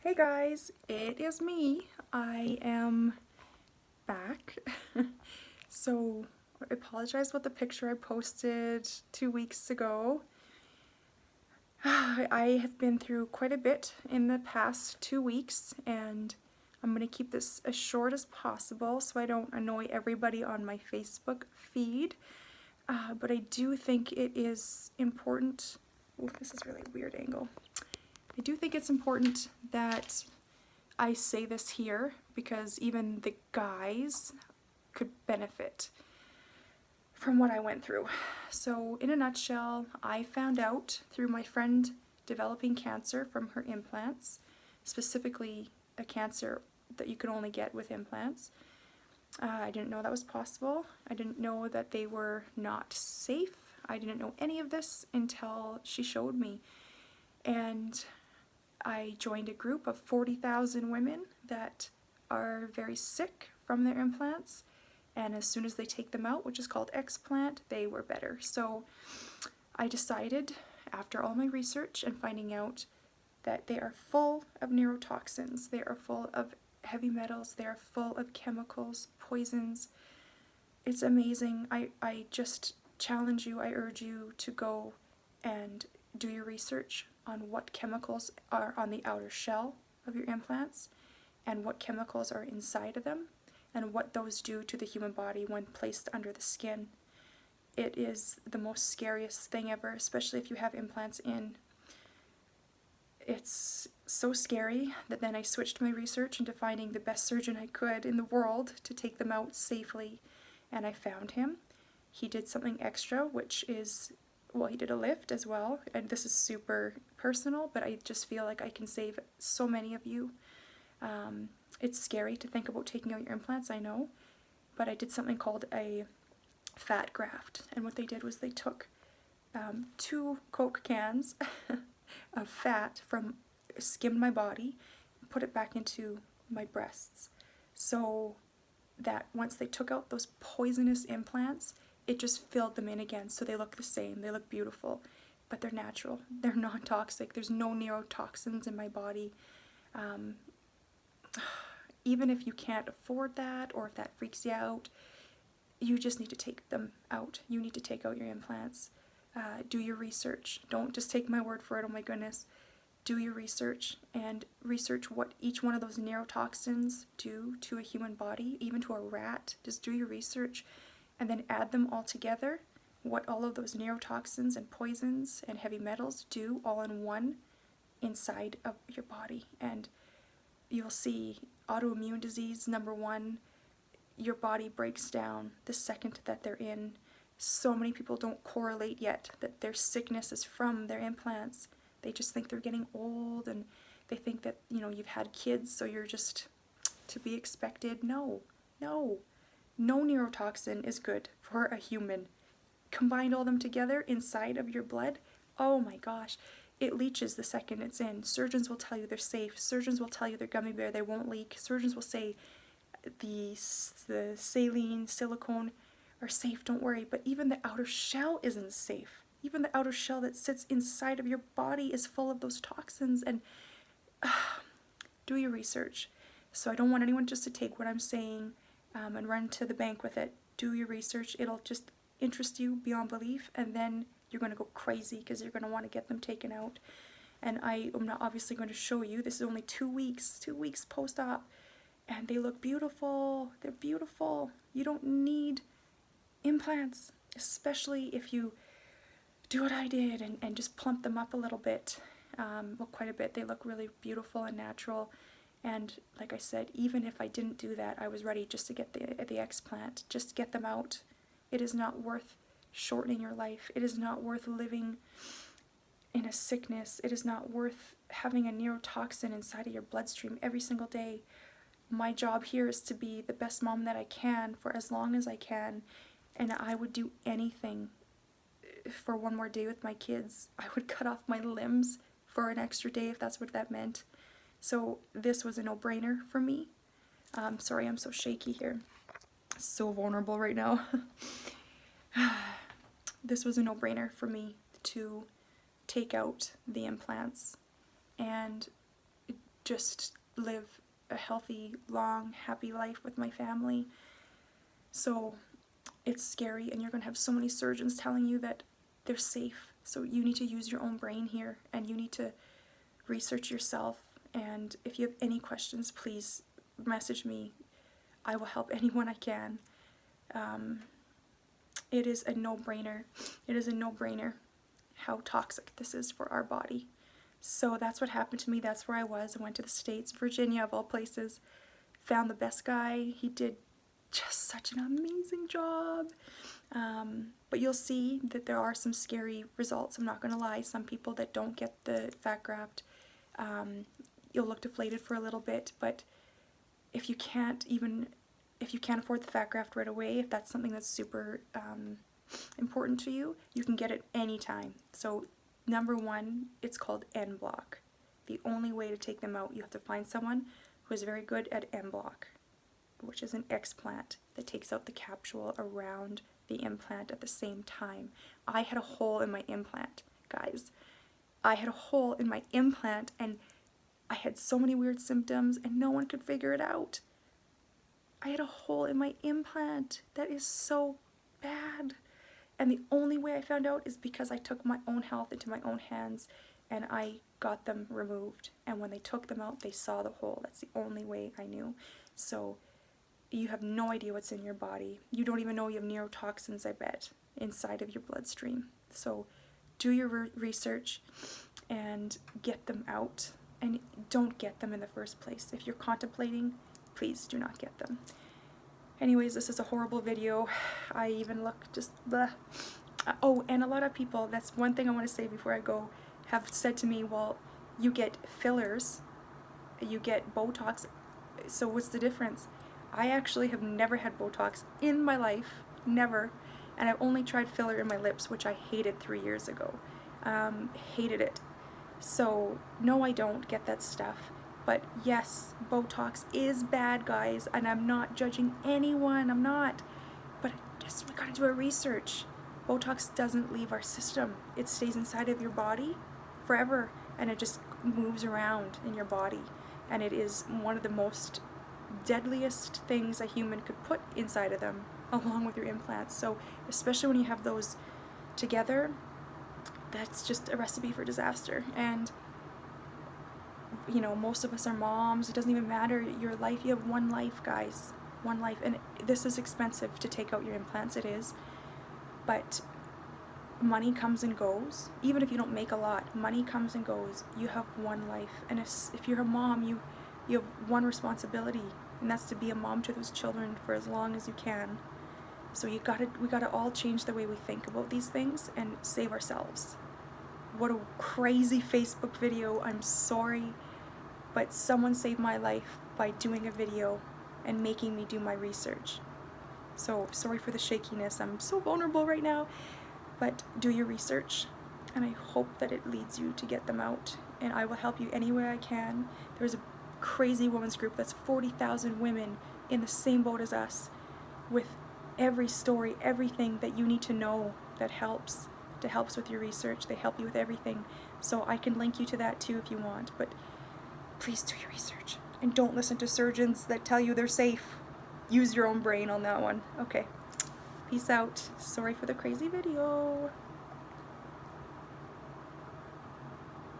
Hey guys, it is me. I am back. So I apologize about the picture I posted 2 weeks ago. I have been through quite a bit in the past 2 weeks, and I'm going to keep this as short as possible so I don't annoy everybody on my Facebook feed. But I do think it is important. Oh, this is a really weird angle. I do think it's important that I say this here because even the guys could benefit from what I went through. So, in a nutshell, I found out through my friend developing cancer from her implants, specifically a cancer that you can only get with implants. I didn't know that was possible. I didn't know that they were not safe. I didn't know any of this until she showed me. And I joined a group of 40,000 women that are very sick from their implants, and as soon as they take them out, which is called explant, they were better. So I decided, after all my research and finding out that they are full of neurotoxins, they are full of heavy metals, they are full of chemicals, poisons. It's amazing. I just challenge you, I urge you to go and do your research on what chemicals are on the outer shell of your implants and what chemicals are inside of them and what those do to the human body when placed under the skin. It is the most scariest thing ever, especially if you have implants in. It's so scary that then I switched my research into finding the best surgeon I could in the world to take them out safely, and I found him. He did something extra, which is, well, he did a lift as well, and this is super personal, but I just feel like I can save so many of you. It's scary to think about taking out your implants, I know, but I did something called a fat graft, and what they did was they took 2 Coke cans of fat from, skimmed my body, put it back into my breasts, so that once they took out those poisonous implants, it just filled them in again, so they look the same, they look beautiful, but they're natural, they're non-toxic, there's no neurotoxins in my body. Even if you can't afford that, or if that freaks you out, you just need to take them out. You need to take out your implants. Do your research. Don't just take my word for it, oh my goodness. Do your research and research what each one of those neurotoxins do to a human body, even to a rat. Just do your research and then add them all together, what all of those neurotoxins and poisons and heavy metals do all in one inside of your body. And you'll see autoimmune disease, number one, your body breaks down the second that they're in. So many people don't correlate yet that their sickness is from their implants. They just think they're getting old, and they think that, you've had kids, so you're just to be expected. No, no. No neurotoxin is good for a human. Combine all them together inside of your blood, oh my gosh, it leaches the second it's in. Surgeons will tell you they're safe. Surgeons will tell you they're gummy bear, they won't leak. Surgeons will say the saline, silicone are safe, don't worry. But even the outer shell isn't safe. Even the outer shell that sits inside of your body is full of those toxins. And do your research. So I don't want anyone just to take what I'm saying and run to the bank with it. Do your research. It'll just interest you beyond belief, and then you're going to go crazy because you're going to want to get them taken out. And I am not obviously going to show you. This is only 2 weeks post-op, and they look beautiful. They're beautiful. You don't need implants, especially if you do what I did and just plump them up a little bit. Well, quite a bit. They look really beautiful and natural. And like I said, even if I didn't do that, I was ready just to get the explant, just to get them out. It is not worth shortening your life. It is not worth living in a sickness. It is not worth having a neurotoxin inside of your bloodstream every single day. My job here is to be the best mom that I can for as long as I can, and I would do anything for one more day with my kids. I would cut off my limbs for an extra day if that's what that meant. So this was a no-brainer for me. Sorry, I'm so shaky here. So vulnerable right now. This was a no-brainer for me to take out the implants, and just live a healthy, long, happy life with my family. So it's scary, and you're going to have so many surgeons telling you that they're safe. So you need to use your own brain here, and you need to research yourself. And if you have any questions, please message me. I will help anyone I can. It is a no-brainer. It is a no-brainer how toxic this is for our body. So that's what happened to me. That's where I was. I went to the States, Virginia of all places, found the best guy. He did just such an amazing job. But you'll see that there are some scary results. I'm not going to lie. Some people that don't get the fat graft, you'll look deflated for a little bit. But if you can't afford the fat graft right away, if that's something that's super important to you, you can get it anytime. So number one, it's called en bloc. The only way to take them out, you have to find someone who is very good at en bloc, which is an explant that takes out the capsule around the implant at the same time. I had a hole in my implant, guys. I had a hole in my implant, and I had so many weird symptoms, and no one could figure it out. I had a hole in my implant. That is so bad. And the only way I found out is because I took my own health into my own hands, and I got them removed. And when they took them out, they saw the hole. That's the only way I knew. So you have no idea what's in your body. You don't even know you have neurotoxins, I bet, inside of your bloodstream. So do your research and get them out. And don't get them in the first place. If you're contemplating, please do not get them. Anyways, this is a horrible video. I even look just bleh. Oh, and a lot of people, that's one thing I want to say before I go, have said to me, well, you get fillers, you get Botox, so what's the difference? I actually have never had Botox in my life, never, and I've only tried filler in my lips, which I hated 3 years ago. Hated it. So no, I don't get that stuff. But yes, Botox is bad, guys, and I'm not judging anyone, I'm not. But we gotta do our research. Botox doesn't leave our system. It stays inside of your body forever, and it just moves around in your body. And it is one of the most deadliest things a human could put inside of them, along with your implants. So especially when you have those together, that's just a recipe for disaster. And you know, most of us are moms. It doesn't even matter your life. You have one life, guys. One life. And this is expensive to take out your implants. It is. But money comes and goes. Even if you don't make a lot, money comes and goes. You have one life. And if you're a mom, you have one responsibility. And that's to be a mom to those children for as long as you can. So we gotta all change the way we think about these things and save ourselves. What a crazy Facebook video. I'm sorry, but someone saved my life by doing a video and making me do my research. So sorry for the shakiness. I'm so vulnerable right now, but do your research, and I hope that it leads you to get them out, and I will help you any way I can. There's a crazy women's group that's 40,000 women in the same boat as us, with every story, everything that you need to know that helps. It helps with your research. They help you with everything. So I can link you to that too if you want, but please do your research. And don't listen to surgeons that tell you they're safe. Use your own brain on that one. Okay. Peace out. Sorry for the crazy video.